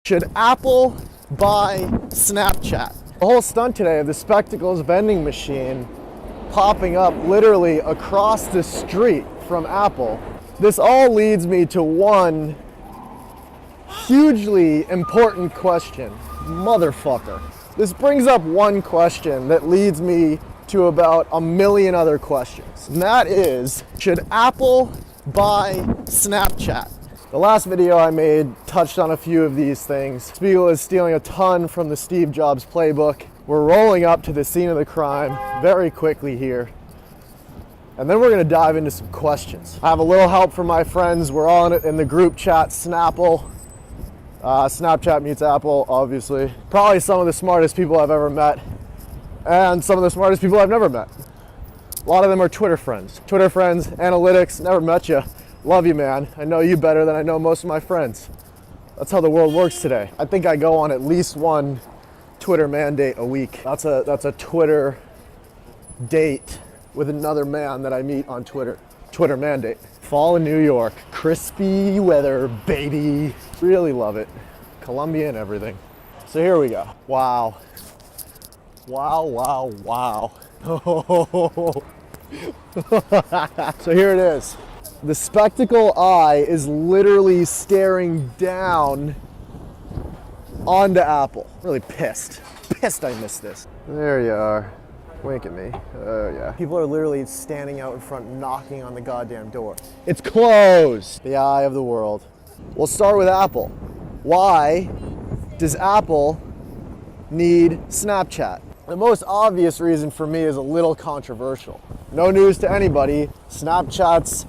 Should Apple buy Snapchat? The whole stunt today of the Spectacles vending machine popping up literally across the street from Apple. This all leads me to one hugely important question. Motherfucker. This brings up one question that leads me to about a million other questions. And that is, should Apple buy Snapchat? The last video I made touched on a few of these things. Spiegel is stealing a ton from the Steve Jobs playbook. We're rolling up to the scene of the crime very quickly here. And then we're gonna dive into some questions. I have a little help from my friends. We're all in the group chat, Snapple. Snapchat meets Apple, obviously. Probably some of the smartest people I've ever met. And some of the smartest people I've never met. A lot of them are Twitter friends. Twitter friends, analytics, never met you. Love you, man. I know you better than I know most of my friends. That's how the world works today. I think I go on at least one Twitter mandate a week. That's a Twitter date with another man that I meet on Twitter. Twitter mandate. Fall in New York. Crispy weather, baby. Really love it. Columbia and everything. So here we go. Wow. Wow, wow, wow. So here it is. The Spectacle Eye is literally staring down onto Apple. Really pissed. Pissed I missed this. There you are. Wink at me. Oh yeah. People are literally standing out in front, knocking on the goddamn door. It's closed. The eye of the world. We'll start with Apple. Why does Apple need Snapchat? The most obvious reason for me is a little controversial. No news to anybody. Snapchat's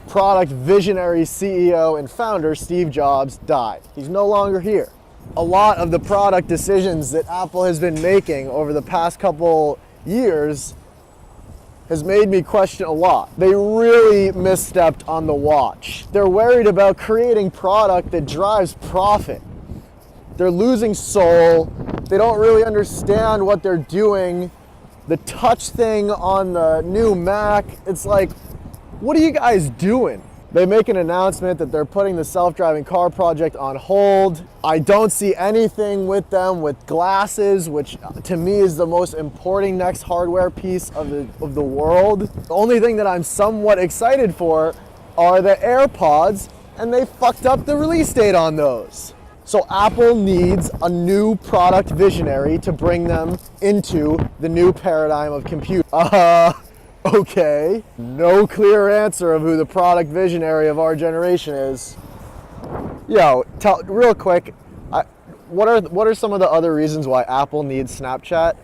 product visionary CEO and founder, Steve Jobs, died. He's no longer here. A lot of the product decisions that Apple has been making over the past couple years has made me question a lot. They really misstepped on the watch. They're worried about creating product that drives profit. They're losing soul. They don't really understand what they're doing. The touch thing on the new Mac, it's like, what are you guys doing? They make an announcement that they're putting the self-driving car project on hold. I don't see anything with them with glasses, which to me is the most important next hardware piece of the world. The only thing that I'm somewhat excited for are the AirPods, and they fucked up the release date on those. So Apple needs a new product visionary to bring them into the new paradigm of compute. Okay, no clear answer of who the product visionary of our generation is. Yo, real quick, what are some of the other reasons why Apple needs Snapchat?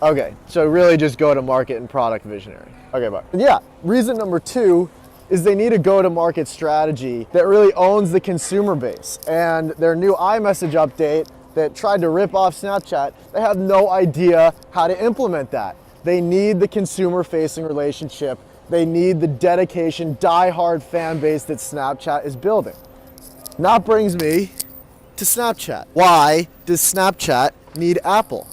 Okay, so really just go to market and product visionary. Okay, bye. Yeah, reason number 2 is they need a go-to-market strategy that really owns the consumer base. And their new iMessage update that tried to rip off Snapchat, they have no idea how to implement that. They need the consumer-facing relationship. They need the dedication, die-hard fan base that Snapchat is building. And that brings me to Snapchat. Why does Snapchat need Apple?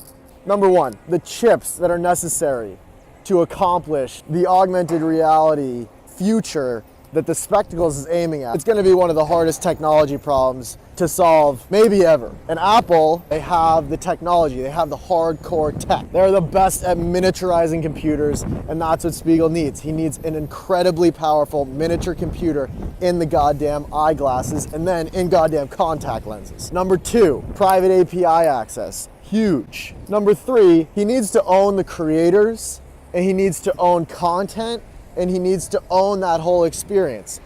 Number 1, the chips that are necessary to accomplish the augmented reality future that the Spectacles is aiming at. It's going to be one of the hardest technology problems to solve, maybe ever. And Apple, they have the technology, they have the hardcore tech. They're the best at miniaturizing computers, and that's what Spiegel needs. He needs an incredibly powerful miniature computer in the goddamn eyeglasses and then in goddamn contact lenses. Number 2, private API access. Huge. Number 3, he needs to own the creators, and he needs to own content, and he needs to own that whole experience.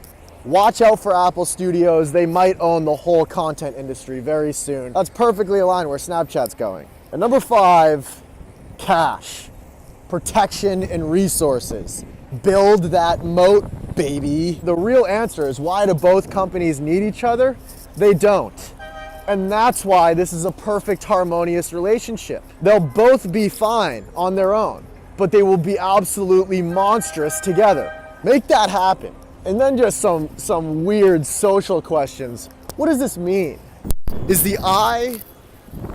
Watch out for Apple Studios. They might own the whole content industry very soon. That's perfectly aligned where Snapchat's going. And number 5, cash, protection, and resources. Build that moat, baby. The real answer is, why do both companies need each other? They don't. And that's why this is a perfect harmonious relationship. They'll both be fine on their own, but they will be absolutely monstrous together. Make that happen. And then just some weird social questions. What does this mean? Is the eye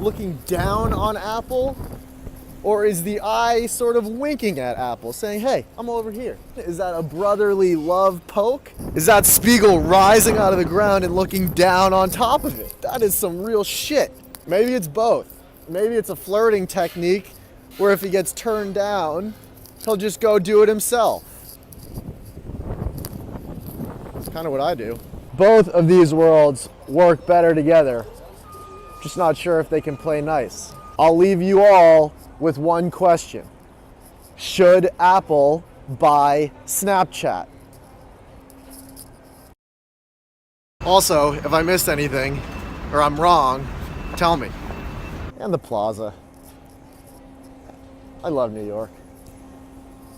looking down on Apple? Or is the eye sort of winking at Apple, saying, hey, I'm over here? Is that a brotherly love poke? Is that Spiegel rising out of the ground and looking down on top of it? That is some real shit. Maybe it's both. Maybe it's a flirting technique where if he gets turned down, he'll just go do it himself. That's kind of what I do. Both of these worlds work better together. Just not sure if they can play nice. I'll leave you all with one question. Should Apple buy Snapchat? Also, if I missed anything or I'm wrong, tell me. And the plaza. I love New York.